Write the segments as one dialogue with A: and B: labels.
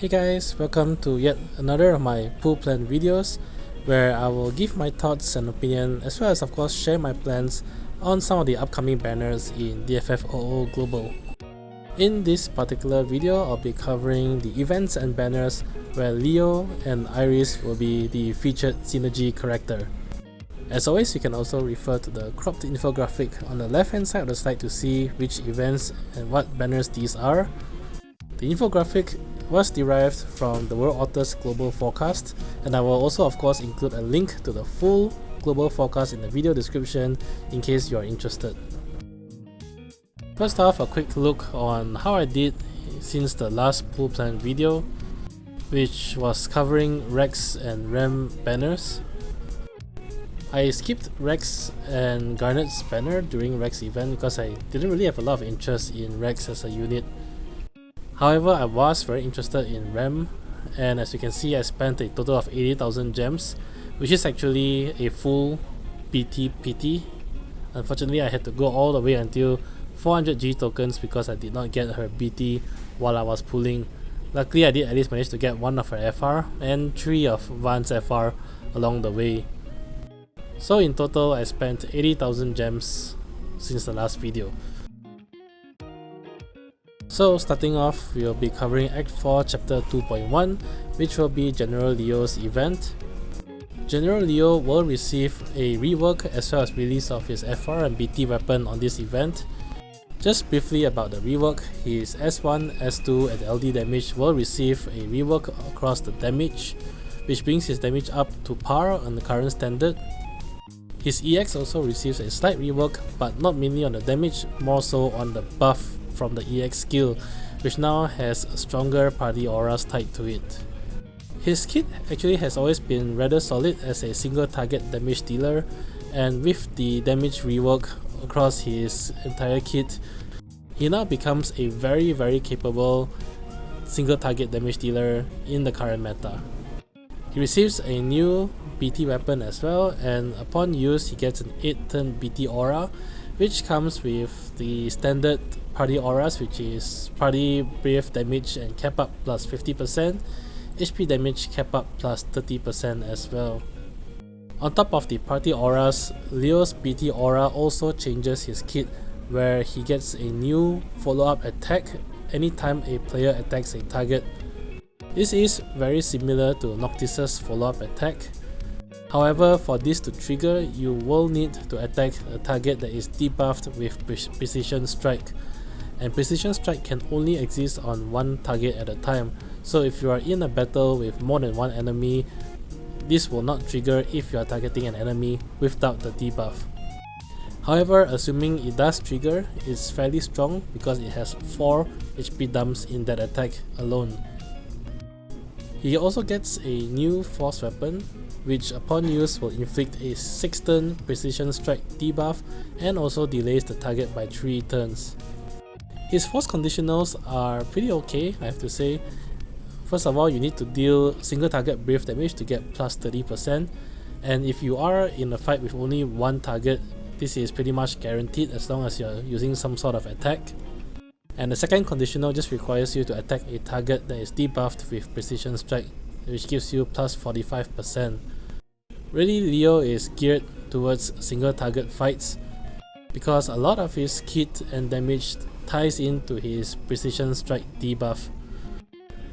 A: Hey guys, welcome to yet another of my pool plan videos where I will give my thoughts and opinion as well as of course share my plans on some of the upcoming banners in DFFOO Global. In this particular video, I'll be covering the events and banners where Leo and Iris will be the featured synergy character. As always, you can also refer to the cropped infographic on the left hand side of the slide to see which events and what banners these are. The infographic was derived from the thewereotter's global forecast, and I will also of course include a link to the full global forecast in the video description in case you are interested. First off, a quick look on how I did since the last pool plan video, which was covering Reks and Rem banners. I skipped Reks and Garnet's banner during Reks event because I didn't really have a lot of interest in Reks as a unit. However, I was very interested in Rem, and as you can see, I spent a total of 80,000 gems, which is actually a full BT PT. Unfortunately, I had to go all the way until 400 G tokens because I did not get her BT while I was pulling. Luckily, I did at least manage to get one of her FR and 3 of Van's FR along the way. So in total, I spent 80,000 gems since the last video. So starting off, we'll be covering Act 4 Chapter 2.1, which will be General Leo's event. General Leo will receive a rework as well as release of his FR and BT weapon on this event. Just briefly about the rework, his S1, S2 and LD damage will receive a rework across the damage, which brings his damage up to par on the current standard. His EX also receives a slight rework, but not mainly on the damage, more so on the buff from the EX skill, which now has stronger party auras tied to it. His kit actually has always been rather solid as a single target damage dealer, and with the damage rework across his entire kit, he now becomes a very capable single target damage dealer in the current meta. He receives a new BT weapon as well, and upon use he gets an 8-turn BT aura, which comes with the standard party auras, which is party brave damage and cap up plus 50%, HP damage cap up plus 30% as well. On top of the party auras, Leo's BT aura also changes his kit, where he gets a new follow-up attack anytime a player attacks a target. This is very similar to Noctis's follow-up attack. However, for this to trigger, you will need to attack a target that is debuffed with Precision Strike. And Precision Strike can only exist on one target at a time, so if you are in a battle with more than one enemy, this will not trigger if you are targeting an enemy without the debuff. However, assuming it does trigger, it's fairly strong because it has 4 HP dumps in that attack alone. He also gets a new force weapon, which upon use will inflict a 6-turn Precision Strike debuff and also delays the target by 3 turns. His force conditionals are pretty okay, I have to say. First of all, you need to deal single target brave damage to get plus 30%, and if you are in a fight with only one target, this is pretty much guaranteed as long as you're using some sort of attack. And the second conditional just requires you to attack a target that is debuffed with Precision Strike, which gives you plus 45%. Really, Leo is geared towards single target fights because a lot of his kit and damage ties into his Precision Strike debuff.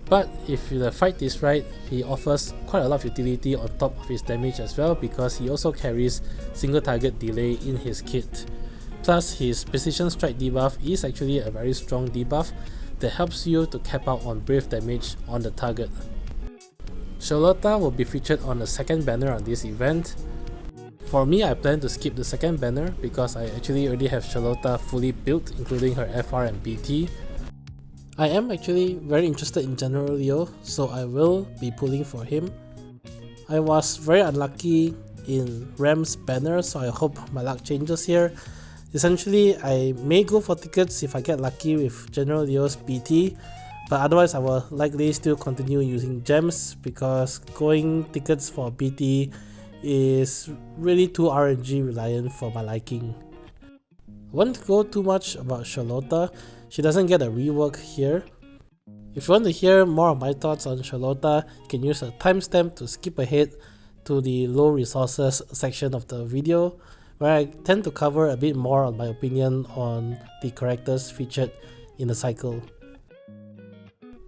A: But if the fight is right, he offers quite a lot of utility on top of his damage as well, because he also carries single target delay in his kit. Plus, his Precision Strike debuff is actually a very strong debuff that helps you to cap out on brave damage on the target. Sherlotta will be featured on the second banner on this event. For me, I plan to skip the second banner because I actually already have Sherlotta fully built, including her FR and BT. I am actually very interested in General Leo, so I will be pulling for him. I was very unlucky in Rem's banner, so I hope my luck changes here. Essentially, I may go for tickets if I get lucky with General Leo's BT, but otherwise I will likely still continue using gems because going tickets for BT is really too RNG reliant for my liking. I won't go too much about Sherlotta. She doesn't get a rework here. If you want to hear more of my thoughts on Sherlotta, you can use a timestamp to skip ahead to the low resources section of the video, where I tend to cover a bit more on my opinion on the characters featured in the cycle.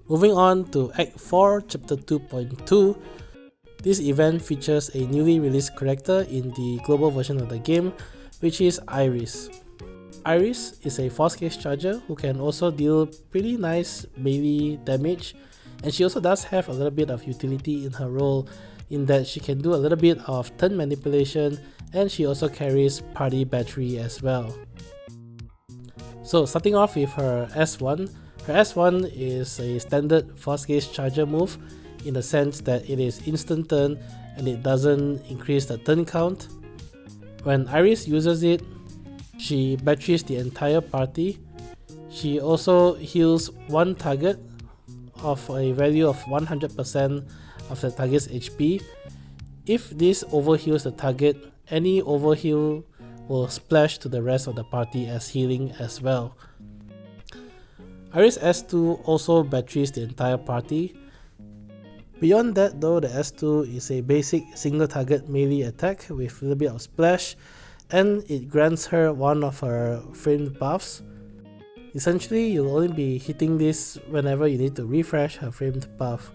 A: Moving on to Act 4, Chapter 2.2, this event features a newly released character in the global version of the game, which is Iris. Iris is a force case charger who can also deal pretty nice melee damage, and she also does have a little bit of utility in her role in that she can do a little bit of turn manipulation, and she also carries party battery as well. So starting off with her S1, her S1 is a standard force case charger move in the sense that it is instant turn and it doesn't increase the turn count. When Iris uses it, she batteries the entire party. She also heals one target of a value of 100% of the target's HP. If this overheals the target, any overheal will splash to the rest of the party as healing as well. Iris S2 also batteries the entire party. Beyond that though, the S2 is a basic single target melee attack with a little bit of splash, and it grants her one of her framed buffs. Essentially, you'll only be hitting this whenever you need to refresh her framed buff.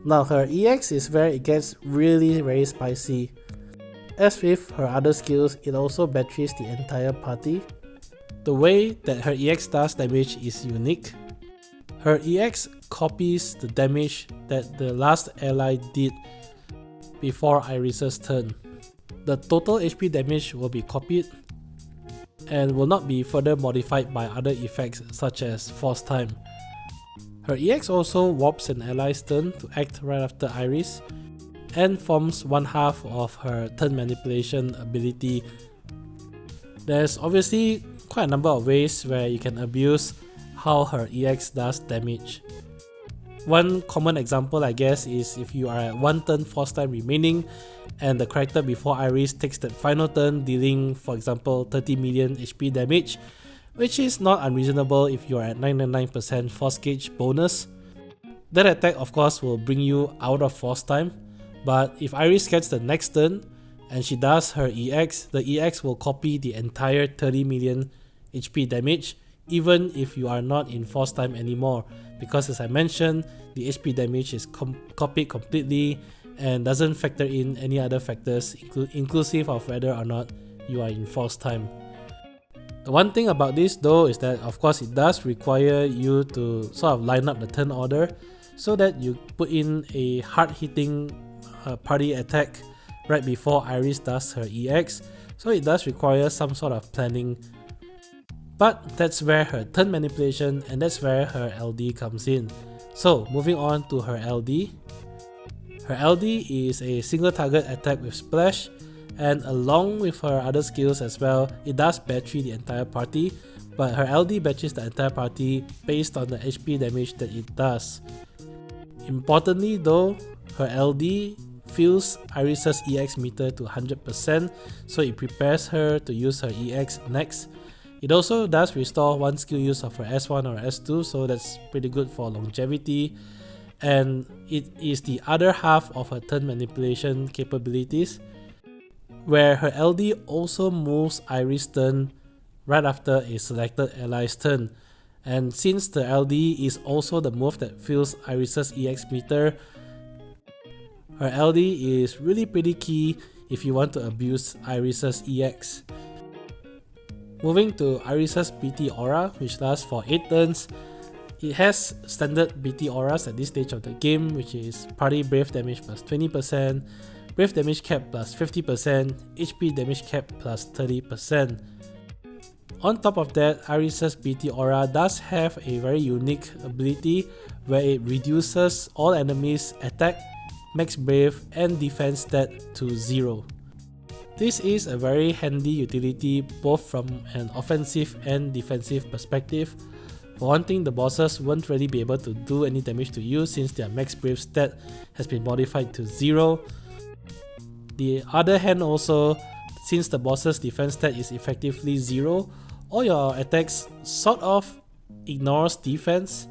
A: Now her EX is where it gets really very spicy. As with her other skills, it also batteries the entire party. The way that her EX does damage is unique. Her EX copies the damage that the last ally did before Iris's turn. The total HP damage will be copied and will not be further modified by other effects such as force time. Her EX also warps an ally's turn to act right after Iris and forms one half of her turn manipulation ability. There's obviously quite a number of ways where you can abuse how her EX does damage. One common example I guess is if you are at one turn force time remaining and the character before Iris takes that final turn dealing for example 30 million HP damage, which is not unreasonable if you are at 99% force gauge bonus. That attack of course will bring you out of force time, but if Iris gets the next turn and she does her EX, the EX will copy the entire 30 million HP damage even if you are not in force time anymore, because as I mentioned, the HP damage is copied completely and doesn't factor in any other factors inclusive of whether or not you are in force time. The one thing about this though is that of course it does require you to sort of line up the turn order so that you put in a hard hitting party attack right before Iris does her EX, so it does require some sort of planning. But that's where her turn manipulation and that's where her LD comes in. So moving on to her LD. Her LD is a single target attack with splash, and along with her other skills as well, it does battery the entire party, but her LD batteries the entire party based on the HP damage that it does. Importantly though, her LD fills Iris's EX meter to 100%, so it prepares her to use her EX next. It also does restore one skill use of her S1 or S2, so that's pretty good for longevity. And it is the other half of her turn manipulation capabilities, where her LD also moves Iris' turn right after a selected ally's turn. And since the LD is also the move that fills Iris's EX meter, her LD is really pretty key if you want to abuse Iris's EX. Moving to Iris's BT Aura, which lasts for 8 turns. It has standard BT Auras at this stage of the game, which is Party Brave Damage plus 20%, Brave Damage Cap plus 50%, HP Damage Cap plus 30%. On top of that, Iris's BT Aura does have a very unique ability where it reduces all enemies' attack, max brave, and defense stat to 0. This is a very handy utility both from an offensive and defensive perspective. For one thing, the bosses won't really be able to do any damage to you since their max brave stat has been modified to 0. The other hand also, since the boss's defense stat is effectively 0, all your attacks sort of ignores defense,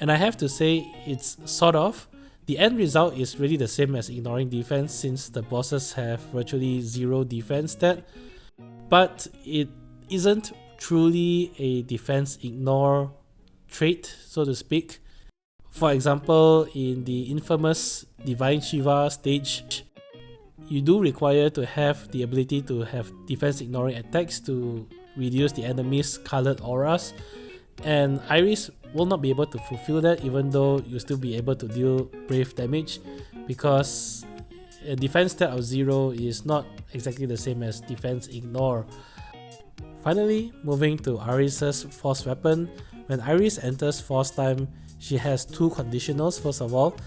A: And I have to say, it's sort of. The end result is really the same as ignoring defense since the bosses have virtually zero defense stat, but it isn't truly a defense ignore trait, so to speak. For example, in the infamous Divine Shiva stage, you do require to have the ability to have defense ignoring attacks to reduce the enemy's colored auras, and Iris will not be able to fulfill that even though you'll still be able to deal brave damage, because a defense stat of 0 is not exactly the same as defense ignore. Finally, moving to Iris's force weapon. When Iris enters force time, she has two conditionals. First of all,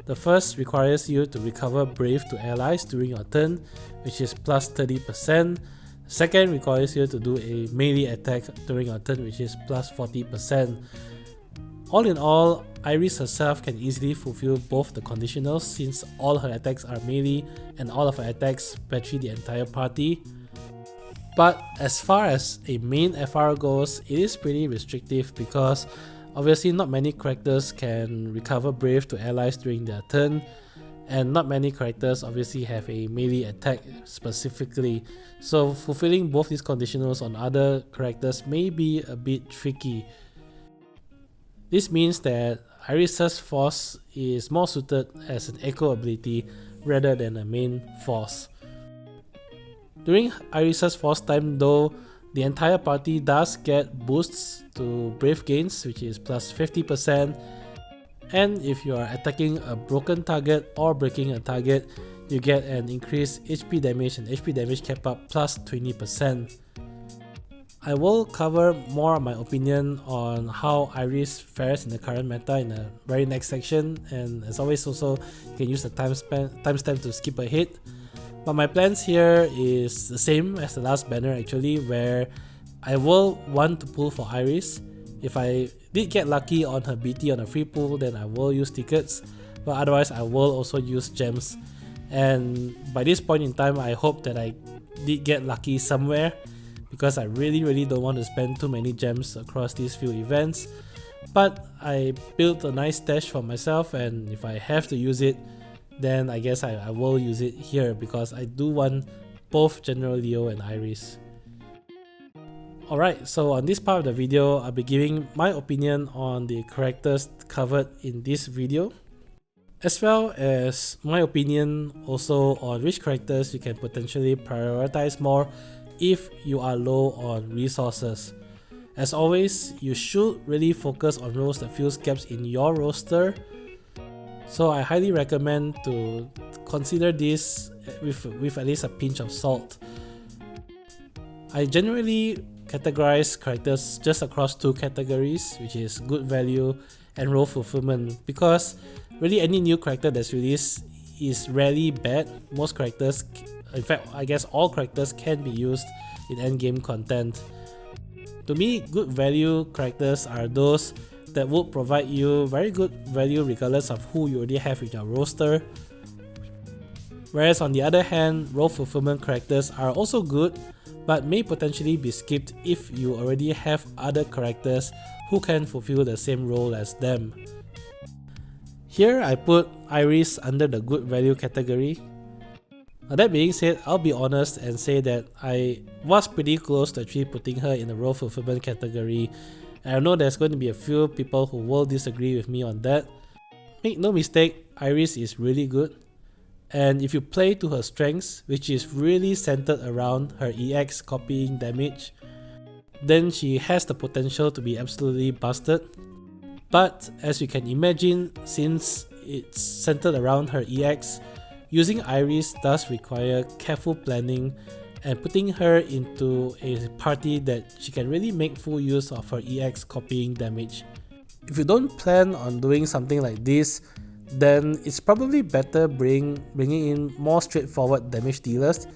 A: the first requires you to recover brave to allies during your turn, which is plus 30%. Second requires you to do a melee attack during your turn, which is plus 40%. All in all, Iris herself can easily fulfill both the conditionals since all her attacks are melee and all of her attacks battery the entire party. But as far as a main FR goes, it is pretty restrictive because obviously not many characters can recover brave to allies during their turn, and not many characters obviously have a melee attack specifically, so fulfilling both these conditionals on other characters may be a bit tricky. This means that Iris's force is more suited as an echo ability rather than a main force. During Iris's force time though, the entire party does get boosts to brave gains, which is plus 50%, and if you are attacking a broken target or breaking a target, you get an increased HP damage and HP damage cap up plus 20%. I will cover more of my opinion on how Iris fares in the current meta in the very next section, and as always also you can use the timestamp to skip ahead. But my plans here is the same as the last banner actually, where I will want to pull for Iris. If I did get lucky on her BT on a free pull, then I will use tickets, but otherwise I will also use gems. And by this point in time, I hope that I did get lucky somewhere, because I really don't want to spend too many gems across these few events. But I built a nice stash for myself, and if I have to use it, then I guess I will use it here because I do want both General Leo and Iris. Alright, so on this part of the video, I'll be giving my opinion on the characters covered in this video, as well as my opinion also on which characters you can potentially prioritize more if you are low on resources. As always, you should really focus on roles that fills gaps in your roster, so I highly recommend to consider this with at least a pinch of salt. I generally categorize characters just across two categories, which is good value and role fulfillment, because really any new character that's released is rarely bad. Most characters, in fact I guess all characters, can be used in endgame content. To me, good value characters are those that would provide you very good value regardless of who you already have in your roster. Whereas on the other hand, role fulfillment characters are also good, but may potentially be skipped if you already have other characters who can fulfill the same role as them. Here I put Iris under the good value category. Now that being said, I'll be honest and say that I was pretty close to actually putting her in the role fulfillment category, and I know there's going to be a few people who will disagree with me on that. Make no mistake, Iris is really good, and if you play to her strengths, which is really centered around her EX copying damage, then she has the potential to be absolutely busted. But as you can imagine, since it's centered around her EX, using Iris does require careful planning and putting her into a party that she can really make full use of her EX copying damage. If you don't plan on doing something like this, then it's probably better bringing in more straightforward damage dealers,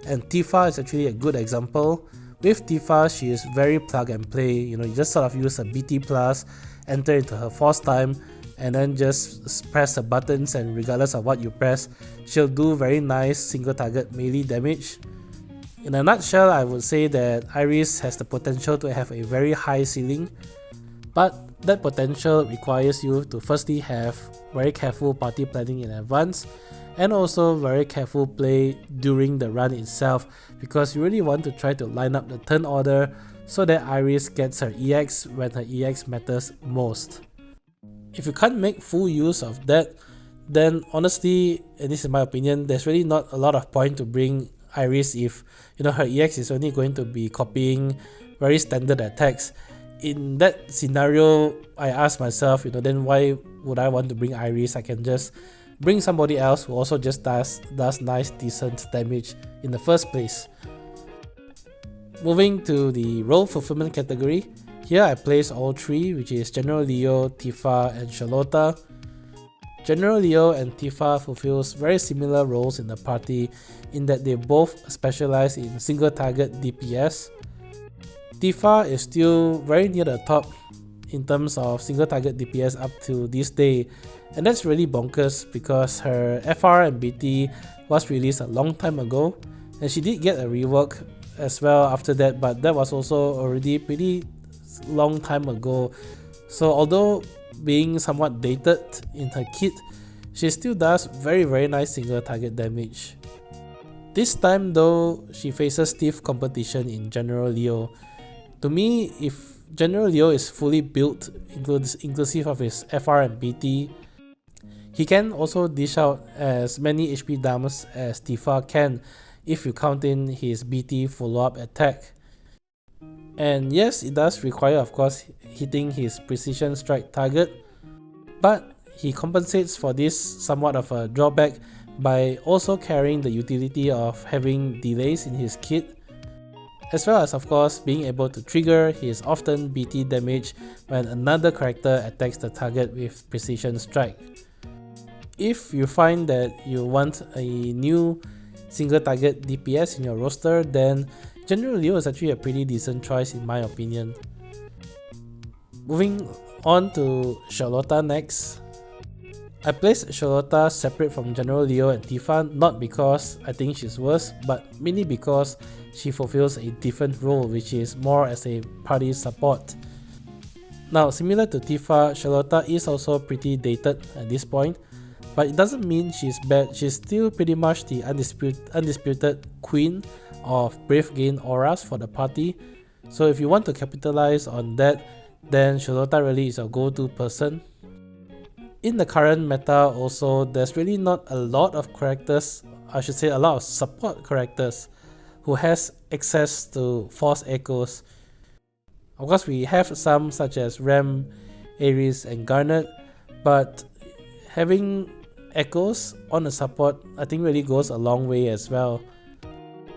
A: and Tifa is actually a good example. With Tifa, she is very plug and play. You just sort of use a BT plus, enter into her force time, and then just press the buttons, and regardless of what you press, she'll do very nice single target melee damage. In a nutshell, I would say that Iris has the potential to have a very high ceiling, but That potential requires you to firstly have very careful party planning in advance, and also very careful play during the run itself, because you really want to try to line up the turn order so that Iris gets her EX when her EX matters most. If you can't make full use of that, then honestly, and this is my opinion, there's really not a lot of point to bring Iris if her EX is only going to be copying very standard attacks. In that scenario, I ask myself, then why would I want to bring Iris? I can just bring somebody else who also just does nice decent damage in the first place. Moving to the role fulfillment category, here I place all three, which is General Leo, Tifa, and Sherlotta. General Leo and Tifa fulfills very similar roles in the party in that they both specialize in single target DPS. Tifa is still very near the top in terms of single target DPS up to this day, and that's really bonkers because her FR and BT was released a long time ago, and she did get a rework as well after that, but that was also already pretty long time ago. So although being somewhat dated in her kit, she still does very nice single target damage. This time though, she faces stiff competition in General Leo. To me, if General Leo is fully built, inclusive of his FR and BT, he can also dish out as many HP dumps as Tifa can if you count in his BT follow-up attack. And yes, it does require, of course, hitting his precision strike target, but he compensates for this somewhat of a drawback by also carrying the utility of having delays in his kit, as well as of course being able to trigger his often BT damage when another character attacks the target with precision strike. If you find that you want a new single target DPS in your roster, then General Leo is actually a pretty decent choice in my opinion. Moving on to Sherlotta next. I placed Sherlotta separate from General Leo and Tifa, not because I think she's worse, but mainly because she fulfills a different role, which is more as a party support. Now, similar to Tifa, Sherlotta is also pretty dated at this point, but it doesn't mean she's bad. She's still pretty much the undisputed queen of Brave Gain auras for the party. So if you want to capitalize on that, then Sherlotta really is your go-to person. In the current meta also, there's really not a lot of characters, I should say a lot of support characters who has access to Force Echoes. Of course, we have some such as Rem, Ares, and Garnet, but having Echoes on a support I think really goes a long way as well,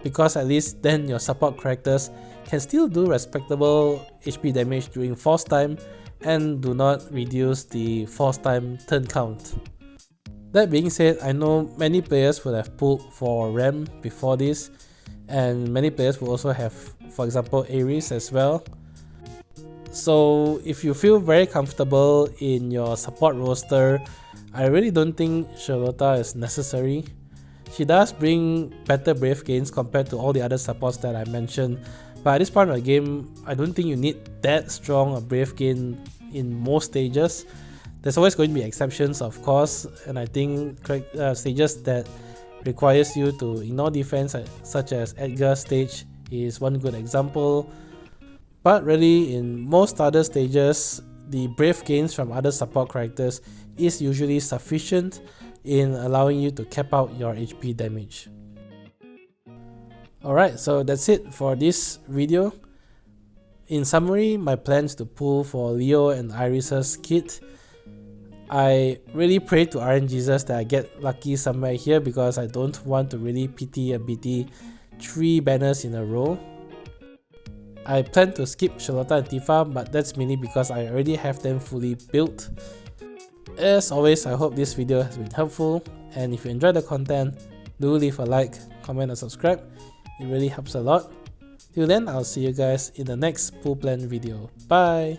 A: because at least then your support characters can still do respectable HP damage during force time and do not reduce the force time turn count. That being said, I know many players would have pulled for Rem before this, and many players will also have, for example, Ares as well. So if you feel very comfortable in your support roster, I really don't think Sherlotta is necessary. She does bring better Brave gains compared to all the other supports that I mentioned, but at this point of the game, I don't think you need that strong a Brave gain in most stages. There's always going to be exceptions, of course, and I think stages that requires you to ignore defense, such as Edgar stage, is one good example. But really, in most other stages, the Brave gains from other support characters is usually sufficient in allowing you to cap out your HP damage. Alright, so that's it for this video. In summary, my plans to pull for Leo and Iris's kit. I really pray to RNGesus that I get lucky somewhere here, because I don't want to really PT a BT 3 banners in a row. I plan to skip Sherlotta and Tifa, but that's mainly because I already have them fully built. As always, I hope this video has been helpful, and if you enjoyed the content, do leave a like, comment and subscribe. It really helps a lot. Till then, I'll see you guys in the next pool plan video. Bye!